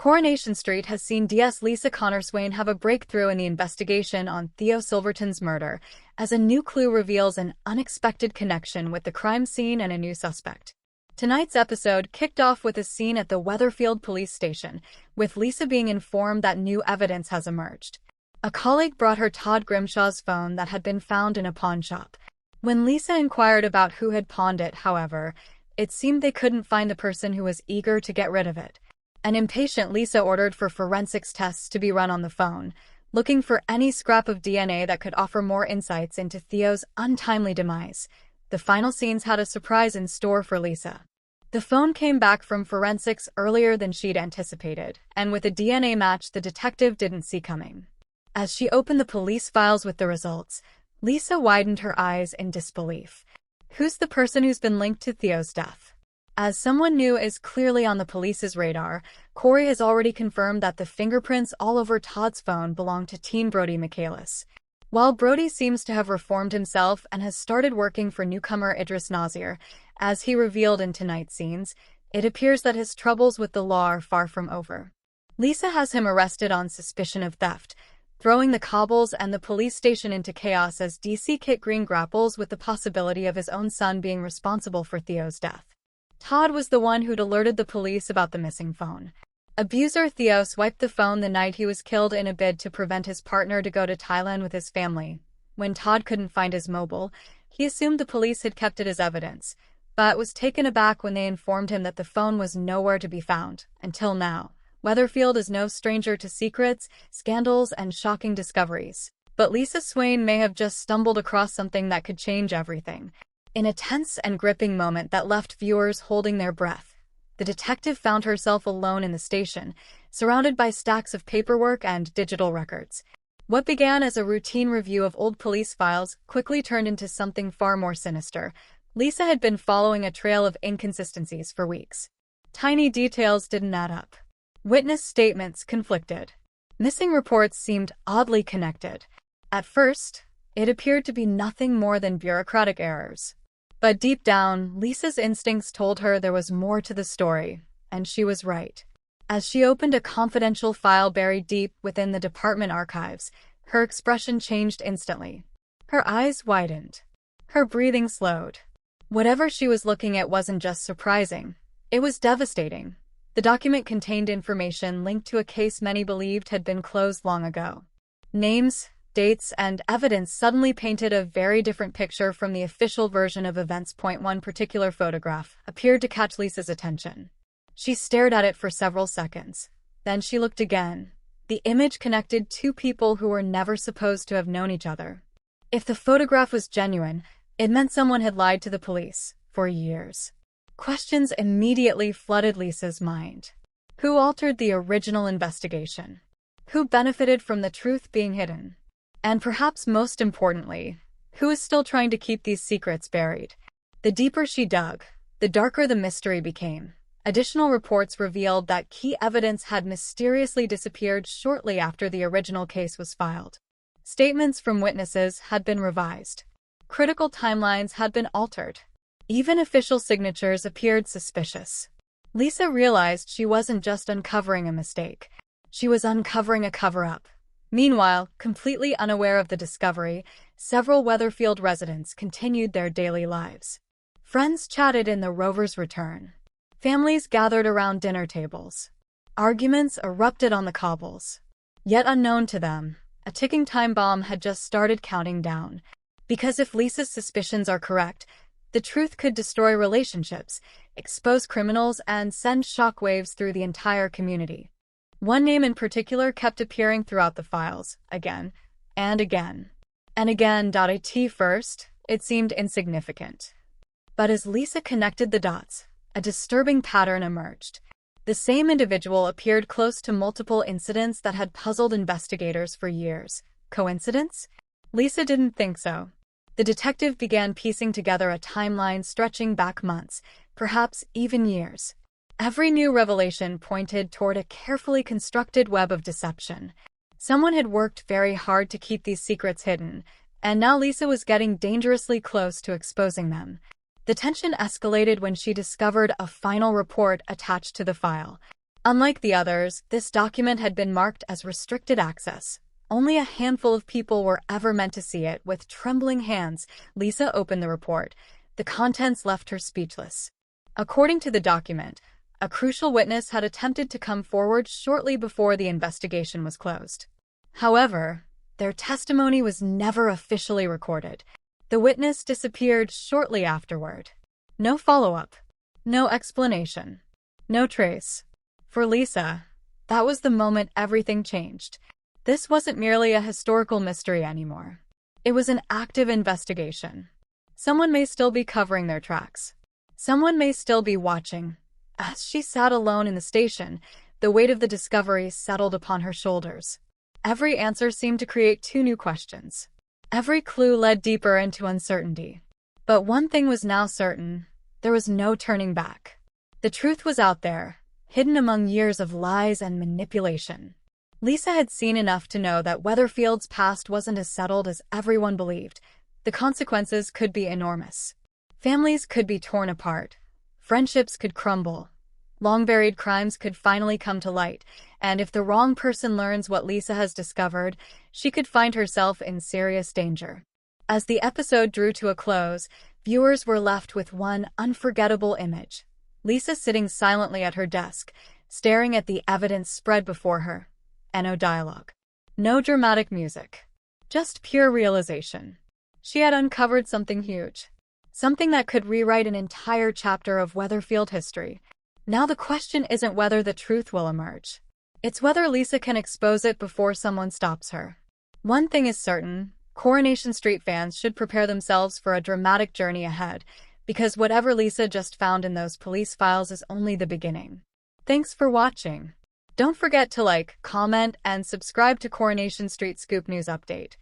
Coronation Street has seen DS Lisa Connor Swain have a breakthrough in the investigation on Theo Silverton's murder, as a new clue reveals an unexpected connection with the crime scene and a new suspect. Tonight's episode kicked off with a scene at the Weatherfield police station, with Lisa being informed that new evidence has emerged. A colleague brought her Todd Grimshaw's phone that had been found in a pawn shop. When Lisa inquired about who had pawned it, however, it seemed they couldn't find the person who was eager to get rid of it. An impatient Lisa ordered for forensics tests to be run on the phone, looking for any scrap of DNA that could offer more insights into Theo's untimely demise. The final scenes had a surprise in store for Lisa. The phone came back from forensics earlier than she'd anticipated, and with a DNA match the detective didn't see coming. As she opened the police files with the results, Lisa widened her eyes in disbelief. Who's the person who's been linked to Theo's death? As someone new is clearly on the police's radar, Corey has already confirmed that the fingerprints all over Todd's phone belong to teen Brody Michaelis. While Brody seems to have reformed himself and has started working for newcomer Idris Nasir, as he revealed in tonight's scenes, it appears that his troubles with the law are far from over. Lisa has him arrested on suspicion of theft, throwing the cobbles and the police station into chaos as DC Kit Green grapples with the possibility of his own son being responsible for Theo's death. Todd was the one who'd alerted the police about the missing phone. Abuser Theo swiped the phone the night he was killed in a bid to prevent his partner to go to Thailand with his family. When Todd couldn't find his mobile, he assumed the police had kept it as evidence, but was taken aback when they informed him that the phone was nowhere to be found, until now. Weatherfield is no stranger to secrets, scandals, and shocking discoveries. But Lisa Swain may have just stumbled across something that could change everything. In a tense and gripping moment that left viewers holding their breath, the detective found herself alone in the station, surrounded by stacks of paperwork and digital records. What began as a routine review of old police files quickly turned into something far more sinister. Lisa had been following a trail of inconsistencies for weeks. Tiny details didn't add up. Witness statements conflicted. Missing reports seemed oddly connected. At first, it appeared to be nothing more than bureaucratic errors. But deep down, Lisa's instincts told her there was more to the story, and she was right. As she opened a confidential file buried deep within the department archives, her expression changed instantly. Her eyes widened. Her breathing slowed. Whatever she was looking at wasn't just surprising. It was devastating. The document contained information linked to a case many believed had been closed long ago. Names, dates, and evidence suddenly painted a very different picture from the official version of events. One particular photograph appeared to catch Lisa's attention. She stared at it for several seconds. Then she looked again. The image connected two people who were never supposed to have known each other. If the photograph was genuine, it meant someone had lied to the police for years. Questions immediately flooded Lisa's mind. Who altered the original investigation? Who benefited from the truth being hidden? And perhaps most importantly, who is still trying to keep these secrets buried? The deeper she dug, the darker the mystery became. Additional reports revealed that key evidence had mysteriously disappeared shortly after the original case was filed. Statements from witnesses had been revised. Critical timelines had been altered. Even official signatures appeared suspicious. Lisa realized she wasn't just uncovering a mistake. She was uncovering a cover-up. Meanwhile, completely unaware of the discovery, several Weatherfield residents continued their daily lives. Friends chatted in the rover's return. Families gathered around dinner tables. Arguments erupted on the cobbles. Yet unknown to them, a ticking time bomb had just started counting down. Because if Lisa's suspicions are correct, the truth could destroy relationships, expose criminals, and send shockwaves through the entire community. One name in particular kept appearing throughout the files, again, and again, and again. At first, it seemed insignificant. But as Lisa connected the dots, a disturbing pattern emerged. The same individual appeared close to multiple incidents that had puzzled investigators for years. Coincidence? Lisa didn't think so. The detective began piecing together a timeline stretching back months, perhaps even years. Every new revelation pointed toward a carefully constructed web of deception. Someone had worked very hard to keep these secrets hidden, and now Lisa was getting dangerously close to exposing them. The tension escalated when she discovered a final report attached to the file. Unlike the others, this document had been marked as restricted access. Only a handful of people were ever meant to see it. With trembling hands, Lisa opened the report. The contents left her speechless. According to the document, a crucial witness had attempted to come forward shortly before the investigation was closed. However, their testimony was never officially recorded. The witness disappeared shortly afterward. No follow-up. No explanation. No trace. For Lisa, that was the moment everything changed. This wasn't merely a historical mystery anymore. It was an active investigation. Someone may still be covering their tracks. Someone may still be watching. As she sat alone in the station, the weight of the discovery settled upon her shoulders. Every answer seemed to create two new questions. Every clue led deeper into uncertainty. But one thing was now certain: there was no turning back. The truth was out there, hidden among years of lies and manipulation. Lisa had seen enough to know that Weatherfield's past wasn't as settled as everyone believed. The consequences could be enormous. Families could be torn apart. Friendships could crumble. Long-buried crimes could finally come to light, and if the wrong person learns what Lisa has discovered, she could find herself in serious danger. As the episode drew to a close, viewers were left with one unforgettable image. Lisa sitting silently at her desk, staring at the evidence spread before her. And no dialogue. No dramatic music. Just pure realization. She had uncovered something huge. Something that could rewrite an entire chapter of Weatherfield history. Now the question isn't whether the truth will emerge. It's whether Lisa can expose it before someone stops her. One thing is certain: Coronation Street fans should prepare themselves for a dramatic journey ahead, because whatever Lisa just found in those police files is only the beginning. Thanks for watching. Don't forget to like, comment, and subscribe to Coronation Street Scoop News Update.